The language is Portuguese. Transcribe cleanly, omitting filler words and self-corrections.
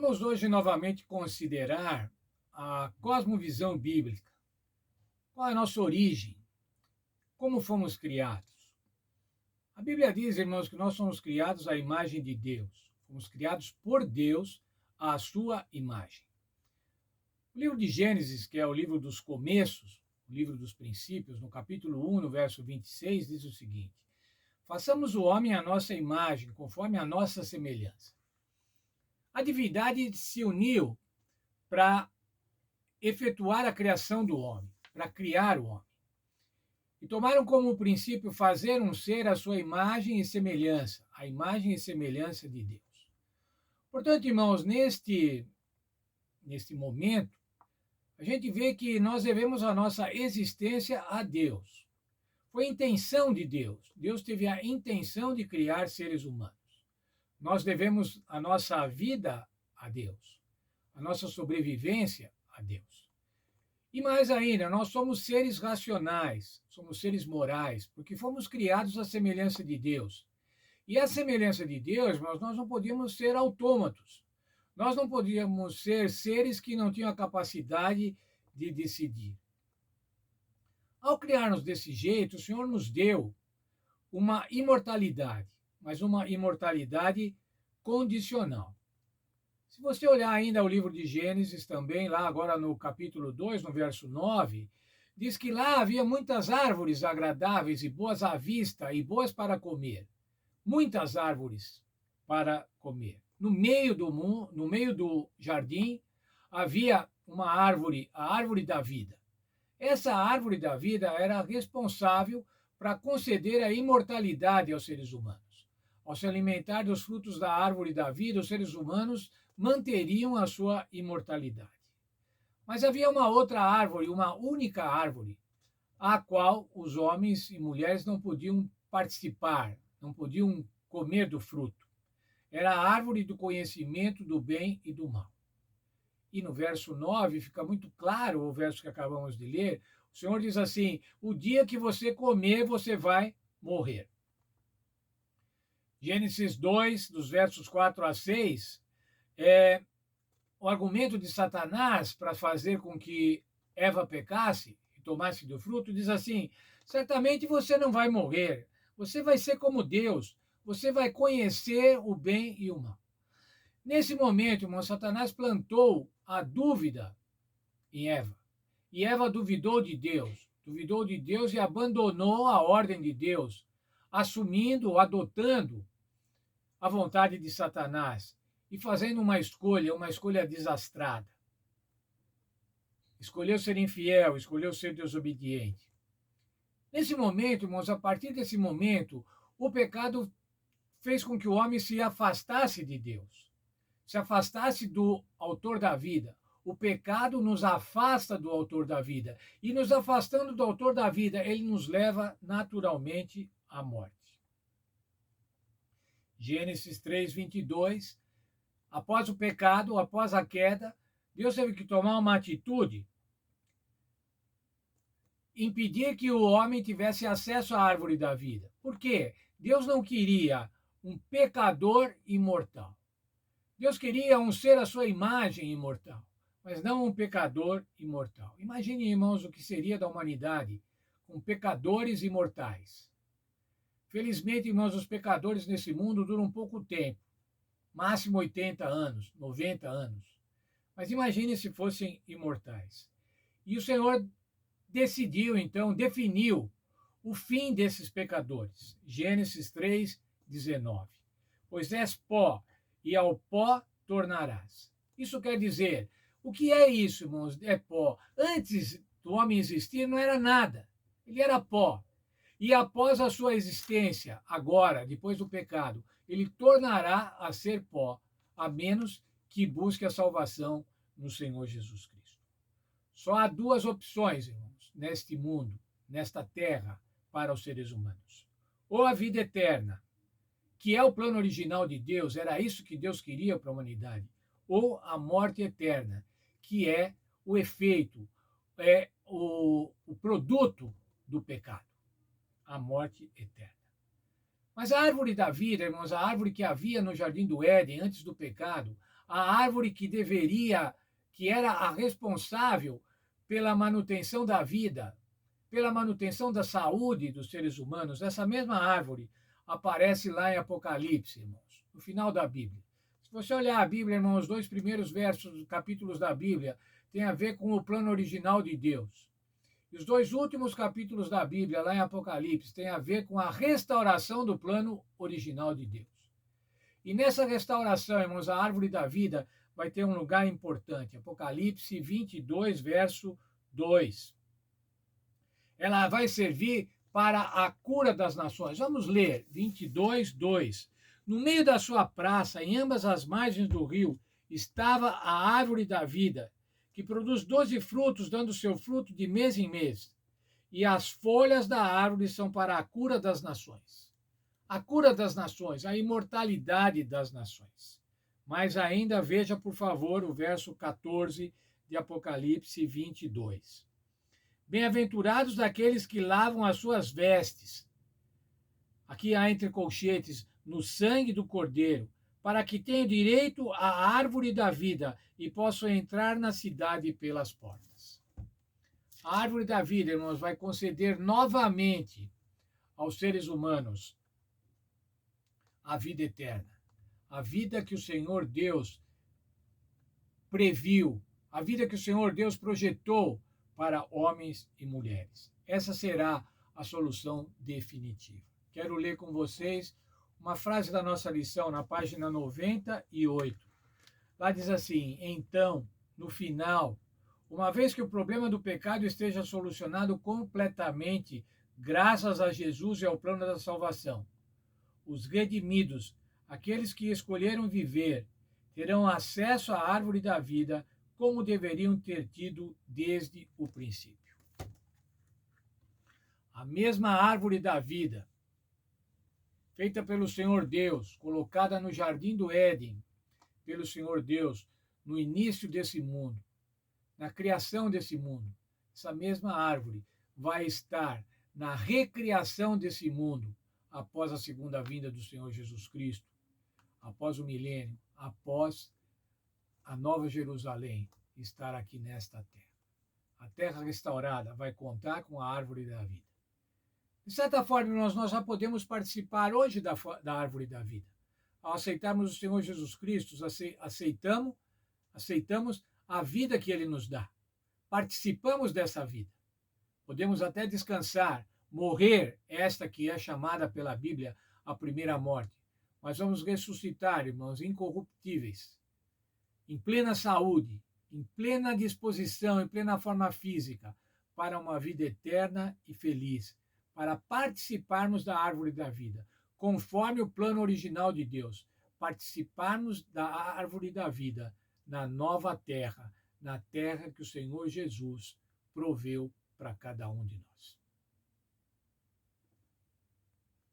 Vamos hoje novamente considerar a cosmovisão bíblica. Qual é a nossa origem? Como fomos criados? A Bíblia diz, irmãos, que nós somos criados à imagem de Deus. Fomos criados por Deus à sua imagem. O livro de Gênesis, que é o livro dos começos, o livro dos princípios, no capítulo 1, no verso 26, diz o seguinte: façamos o homem à nossa imagem, conforme a nossa semelhança. A divindade se uniu para efetuar a criação do homem, para criar o homem. E tomaram como princípio fazer um ser à sua imagem e semelhança, a imagem e semelhança de Deus. Portanto, irmãos, neste momento, a gente vê que nós devemos a nossa existência a Deus. Foi a intenção de Deus. Deus teve a intenção de criar seres humanos. Nós devemos a nossa vida a Deus, a nossa sobrevivência a Deus. E mais ainda, nós somos seres racionais, somos seres morais, porque fomos criados à semelhança de Deus. E a semelhança de Deus, nós não podíamos ser autômatos. Nós não podíamos ser seres que não tinham a capacidade de decidir. Ao criar-nos desse jeito, o Senhor nos deu uma imortalidade, mas uma imortalidade condicional. Se você olhar ainda o livro de Gênesis também, lá agora no capítulo 2, no verso 9, diz que lá havia muitas árvores agradáveis e boas à vista e boas para comer. Muitas árvores para comer. No meio do jardim havia uma árvore, a árvore da vida. Essa árvore da vida era responsável para conceder a imortalidade aos seres humanos. Ao se alimentar dos frutos da árvore da vida, os seres humanos manteriam a sua imortalidade. Mas havia uma outra árvore, uma única árvore, a qual os homens e mulheres não podiam participar, não podiam comer do fruto. Era a árvore do conhecimento do bem e do mal. E no verso 9 fica muito claro, o verso que acabamos de ler, o Senhor diz assim: o dia que você comer, você vai morrer. Gênesis 2, dos versos 4 a 6, o argumento de Satanás para fazer com que Eva pecasse e tomasse do fruto, diz assim: certamente você não vai morrer, você vai ser como Deus, você vai conhecer o bem e o mal. Nesse momento, irmão, Satanás plantou a dúvida em Eva. E Eva duvidou de Deus e abandonou a ordem de Deus, assumindo, adotando a vontade de Satanás e fazendo uma escolha desastrada. Escolheu ser infiel, escolheu ser desobediente. Nesse momento, irmãos, a partir desse momento, o pecado fez com que o homem se afastasse de Deus, se afastasse do autor da vida. O pecado nos afasta do autor da vida. E nos afastando do autor da vida, ele nos leva naturalmente à morte. Gênesis 3, 22. Após o pecado, após a queda, Deus teve que tomar uma atitude, impedir que o homem tivesse acesso à árvore da vida. Por quê? Deus não queria um pecador imortal. Deus queria um ser à sua imagem imortal, mas não um pecador imortal. Imagine, irmãos, o que seria da humanidade com pecadores imortais. Felizmente, irmãos, os pecadores nesse mundo duram pouco tempo, máximo 80 anos, 90 anos. Mas imagine se fossem imortais. E o Senhor decidiu, então, definiu o fim desses pecadores. Gênesis 3, 19. Pois és pó, e ao pó tornarás. Isso quer dizer, o que é isso, irmãos? É pó. Antes do homem existir, não era nada. Ele era pó. E após a sua existência, agora, depois do pecado, ele tornará a ser pó, a menos que busque a salvação no Senhor Jesus Cristo. Só há duas opções, irmãos, neste mundo, nesta terra, para os seres humanos. Ou a vida eterna, que é o plano original de Deus, era isso que Deus queria para a humanidade, ou a morte eterna, que é o efeito, é o produto do pecado, a morte eterna. Mas a árvore da vida, irmãos, a árvore que havia no jardim do Éden antes do pecado, a árvore que era a responsável pela manutenção da vida, pela manutenção da saúde dos seres humanos. Essa mesma árvore aparece lá em Apocalipse, irmãos, no final da Bíblia. Se você olhar a Bíblia, irmãos, os 2 primeiros versos, capítulos da Bíblia, tem a ver com o plano original de Deus. E os 2 últimos capítulos da Bíblia, lá em Apocalipse, tem a ver com a restauração do plano original de Deus. E nessa restauração, irmãos, a árvore da vida vai ter um lugar importante. Apocalipse 22, verso 2. Ela vai servir para a cura das nações. Vamos ler 22, 2. No meio da sua praça, em ambas as margens do rio, estava a árvore da vida, que produz 12 frutos, dando seu fruto de mês em mês. E as folhas da árvore são para a cura das nações. A cura das nações, a imortalidade das nações. Mas ainda veja, por favor, o verso 14 de Apocalipse 22. Bem-aventurados daqueles que lavam as suas vestes. Aqui há entre colchetes, no sangue do Cordeiro, para que tenham direito à árvore da vida e possam entrar na cidade pelas portas. A árvore da vida, irmãos, vai conceder novamente aos seres humanos a vida eterna. A vida que o Senhor Deus previu, a vida que o Senhor Deus projetou para homens e mulheres. Essa será a solução definitiva. Quero ler com vocês uma frase da nossa lição na página 98. Lá diz assim: então, no final, uma vez que o problema do pecado esteja solucionado completamente, graças a Jesus e ao plano da salvação, os redimidos, aqueles que escolheram viver, terão acesso à árvore da vida como deveriam ter tido desde o princípio. A mesma árvore da vida, feita pelo Senhor Deus, colocada no jardim do Éden, pelo Senhor Deus, no início desse mundo, na criação desse mundo, essa mesma árvore vai estar na recriação desse mundo após a segunda vinda do Senhor Jesus Cristo, após o milênio, após a Nova Jerusalém estar aqui nesta terra. A terra restaurada vai contar com a árvore da vida. De certa forma, nós já podemos participar hoje da árvore da vida. Ao aceitarmos o Senhor Jesus Cristo, aceitamos a vida que Ele nos dá. Participamos dessa vida. Podemos até descansar, morrer, esta que é chamada pela Bíblia a primeira morte. Mas vamos ressuscitar, irmãos, incorruptíveis, em plena saúde, em plena disposição, em plena forma física, para uma vida eterna e feliz, para participarmos da árvore da vida, conforme o plano original de Deus, participarmos da árvore da vida na nova terra, na terra que o Senhor Jesus proveu para cada um de nós.